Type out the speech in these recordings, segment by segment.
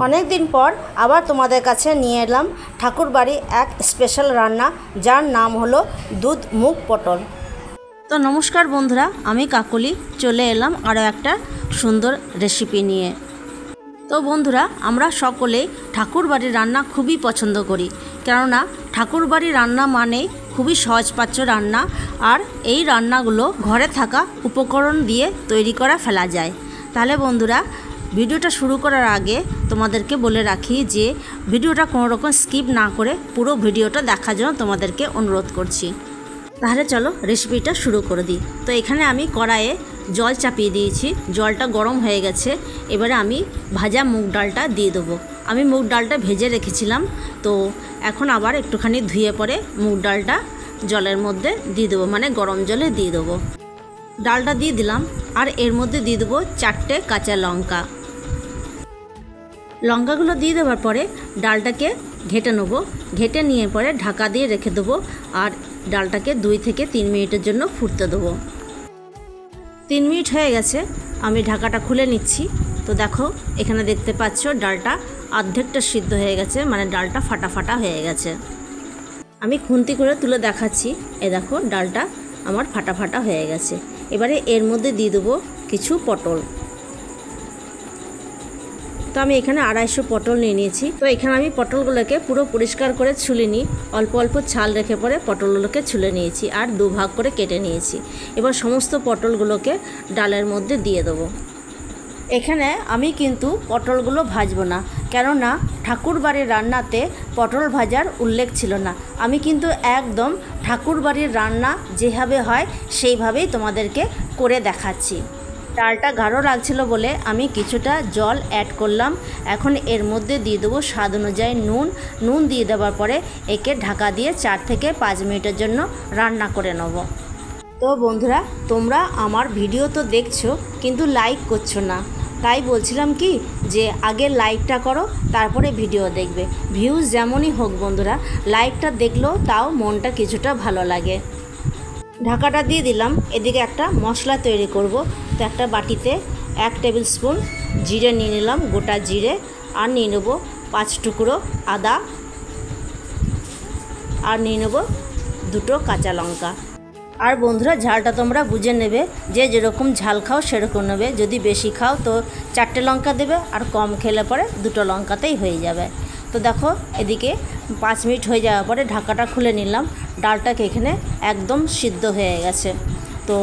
অনেক দিন পর আবার তোমাদের কাছে নিয়ে এলাম ঠাকুরবাড়ি এক স্পেশাল রান্না, যার নাম হলো দুধ মুগ পটল। তো নমস্কার বন্ধুরা, আমি কাকলি চলে এলাম আরও একটা সুন্দর রেসিপি নিয়ে। তো বন্ধুরা, আমরা সকলেই ঠাকুরবাড়ির রান্না খুবই পছন্দ করি, কেননা ঠাকুরবাড়ির রান্না মানে খুবই সহজপাচ্য রান্না, আর এই রান্নাগুলো ঘরে থাকা উপকরণ দিয়ে তৈরি করা ফেলা যায়। তাহলে বন্ধুরা, ভিডিওটা শুরু করার আগে তোমাদেরকে বলে রাখি যে ভিডিওটা কোনো রকম স্কিপ না করে পুরো ভিডিওটা দেখার জন্য তোমাদেরকে অনুরোধ করছি। তাহলে চলো রেসিপিটা শুরু করে দিই। তো এখানে আমি কড়াইয়ে জল চাপিয়ে দিয়েছি, জলটা গরম হয়ে গেছে। এবারে আমি ভাজা মুগ ডালটা দিয়ে দেবো। আমি মুগ ডালটা ভেজে রেখেছিলাম, তো এখন আবার একটুখানি ধুয়ে পরে মুগ ডালটা জলের মধ্যে দিয়ে দেবো, মানে গরম জলে দিয়ে দেবো। ডালটা দিয়ে দিলাম, আর এর মধ্যে দিয়ে দেবো 4টে কাঁচা লঙ্কা। লঙ্কাগুলো দিয়ে দেওয়ার পরে ডালটাকে ঘেটে নেবো। ঘেটে নিয়ে পরে ঢাকা দিয়ে রেখে দেবো, আর ডালটাকে 2 থেকে 3 মিনিটের জন্য ফুটতে দেবো। 3 মিনিট হয়ে গেছে, আমি ঢাকাটা খুলে নিচ্ছি। তো দেখো, এখানে দেখতে পাচ্ছ ডালটা অর্ধেকটা সিদ্ধ হয়ে গেছে, মানে ডালটা ফাটা ফাটা হয়ে গেছে। আমি খুন্তি করে তুলে দেখাচ্ছি। এ দেখো, ডালটা আমার ফাটা ফাটা হয়ে গেছে। এবারে এর মধ্যে দিয়ে দেবো কিছু পটল। তো আমি এখানে 250 পটল নিয়ে নিয়েছি। তো এখানে আমি পটলগুলোকে পুরো পরিষ্কার করে ছুলে নিই, অল্প অল্প ছাল রেখে পরে পটলগুলোকে ছুলে নিয়েছি, আর 2 ভাগ করে কেটে নিয়েছি। এবার সমস্ত পটলগুলোকে ডালের মধ্যে দিয়ে দেবো। এখানে আমি কিন্তু পটলগুলো ভাজবো না, কেননা ঠাকুরবাড়ির রান্নাতে পটল ভাজার উল্লেখ ছিল না। আমি কিন্তু একদম ঠাকুরবাড়ির রান্না যেভাবে হয় সেইভাবেই তোমাদেরকে করে দেখাচ্ছি। ডালটা গাঢ় লাগছিল বলে আমি কিছুটা জল অ্যাড করলাম। এখন এর মধ্যে দিয়ে দেবো স্বাদ অনুযায়ী নুন দিয়ে দেওয়ার পরে একে ঢাকা দিয়ে 4 থেকে 5 মিনিটের জন্য রান্না করে নেব। তো বন্ধুরা, তোমরা আমার ভিডিও তো দেখছো, কিন্তু লাইক করছো না। তাই বলছিলাম কি যে আগে লাইকটা করো, তারপরে ভিডিও দেখবে। ভিউজ যেমনই হোক বন্ধুরা, লাইকটা দেখলেও তাও মনটা কিছুটা ভালো লাগে। ঢাকাটা দিয়ে দিলাম। এদিকে একটা মশলা তৈরি করব। তো একটা বাটিতে 1 টেবিল স্পুন জিরে নিয়ে নিলাম, গোটা জিরে, আর নিয়ে নেব 5 টুকরো আদা, আর নিয়ে নেব 2টো কাঁচা লঙ্কা। আর বন্ধুরা, ঝালটা তোমরা বুঝে নেবে, যে যেরকম ঝাল খাও সেরকম নেবে। যদি বেশি খাও তো 4টে লঙ্কা দেবে, আর কম খেলে পরে 2টো লঙ্কাতেই হয়ে যাবে। তো দেখো, এদিকে 5 মিনিট হয়ে যাওয়ার পরে ঢাকাটা খুলে নিলাম। ডালটাকে এখানে একদম সিদ্ধ হয়ে গেছে। তো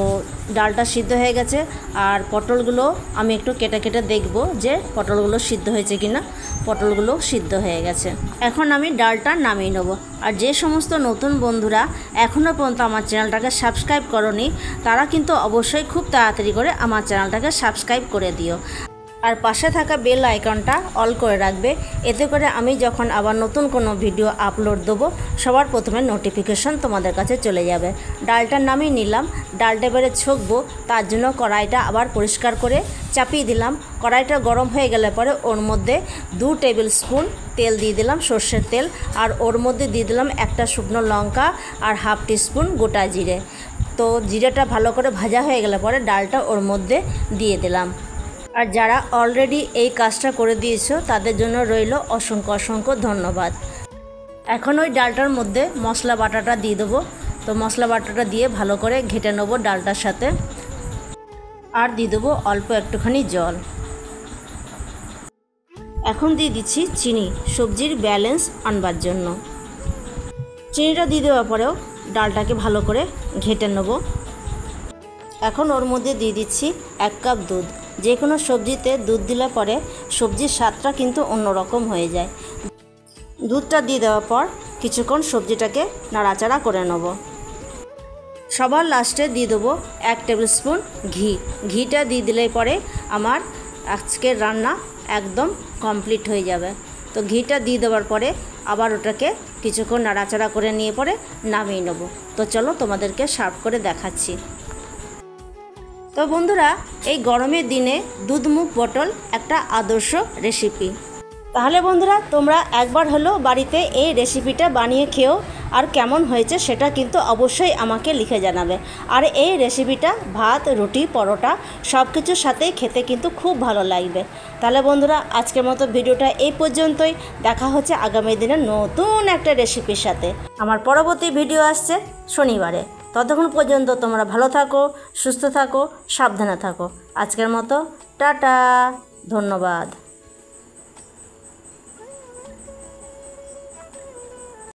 ডালটা সিদ্ধ হয়ে গেছে, আর পটলগুলো আমি একটু কেটে কেটে দেখব যে পটলগুলো সিদ্ধ হয়েছে কি না। পটলগুলো সিদ্ধ হয়ে গেছে। এখন আমি ডালটা নামিয়ে নেব। আর যে সমস্ত নতুন বন্ধুরা এখনও পর্যন্ত আমার চ্যানেলটাকে সাবস্ক্রাইব করোনি, তারা কিন্তু অবশ্যই খুব তাড়াতাড়ি করে আমার চ্যানেলটাকে সাবস্ক্রাইব করে দিও, আর পাশে থাকা বেল আইকনটা অল করে রাখবে। এতে করে আমি যখন আবার নতুন কোনো ভিডিও আপলোড দেবো, সবার প্রথমে নোটিফিকেশন তোমাদের কাছে চলে যাবে। ডালটা নামিয়ে নিলাম। ডালটা এবারে ছকবো, তার জন্য কড়াইটা আবার পরিষ্কার করে চাপিয়ে দিলাম। কড়াইটা গরম হয়ে গেলে পরে ওর মধ্যে 2 টেবিল স্পুন তেল দিয়ে দিলাম, সর্ষের তেল, আর ওর মধ্যে দিয়ে দিলাম একটা শুকনো লঙ্কা আর 1/2 টিস্পুন গোটা জিরে। তো জিরেটা ভালো করে ভাজা হয়ে গেলে পরে ডালটা ওর মধ্যে দিয়ে দিলাম। আর যারা অলরেডি এই কাজটা করে দিয়েছো, তাদের জন্য রইল অসংখ্য অসংখ্য ধন্যবাদ। এখন ওই ডালটার মধ্যে মশলা বাটাটা দিয়ে দেবো। তো মশলা বাটাটা দিয়ে ভালো করে ঘেটে নেবো ডালটার সাথে, আর দিয়ে দেবো অল্প একটুখানি জল। এখন দিয়ে দিচ্ছি চিনি, সবজির ব্যালেন্স আনবার জন্য। চিনিটা দিয়ে দেওয়ার পরেও ডালটাকে ভালো করে ঘেটে নেবো। এখন ওর মধ্যে দিয়ে দিচ্ছি 1 কাপ দুধ। যে কোনো সবজিতে দুধ দিলে পরে সবজির স্বাদটা কিন্তু অন্যরকম হয়ে যায়। দুধটা দিয়ে দেওয়ার পর কিছুক্ষণ সবজিটাকে নাড়াচাড়া করে নেব। সবার লাস্টে দিয়ে দেবো 1 টেবিল স্পুন ঘি। ঘিটা দিয়ে দিলে পরে আমার আজকের রান্না একদম কমপ্লিট হয়ে যাবে। তো ঘিটা দিয়ে দেওয়ার পরে আবার ওটাকে কিছুক্ষণ নাড়াচাড়া করে নিয়ে পরে নামিয়ে নেব। তো চলো তোমাদেরকে সার্ভ করে দেখাচ্ছি। তো বন্ধুরা, এই গরমের দিনে দুধ মুগ পটল একটা আদর্শ রেসিপি। তাহলে বন্ধুরা তোমরা একবার হলো বাড়িতে এই রেসিপিটা বানিয়ে খেও, আর কেমন হয়েছে সেটা কিন্তু অবশ্যই আমাকে লিখে জানাবে। আর এই রেসিপিটা ভাত, রুটি, পরোটা সব কিছুর সাথেই খেতে কিন্তু খুব ভালো লাগবে। তাহলে বন্ধুরা আজকের মতো ভিডিওটা এই পর্যন্তই। দেখা হচ্ছে আগামী দিনে নতুন একটা রেসিপির সাথে। আমার পরবর্তী ভিডিও আসছে শনিবারে। ততক্ষণ পর্যন্ত তোমরা ভালো থাকো, সুস্থ থাকো, সাবধানে থাকো। আজকের মতো টাটা, ধন্যবাদ।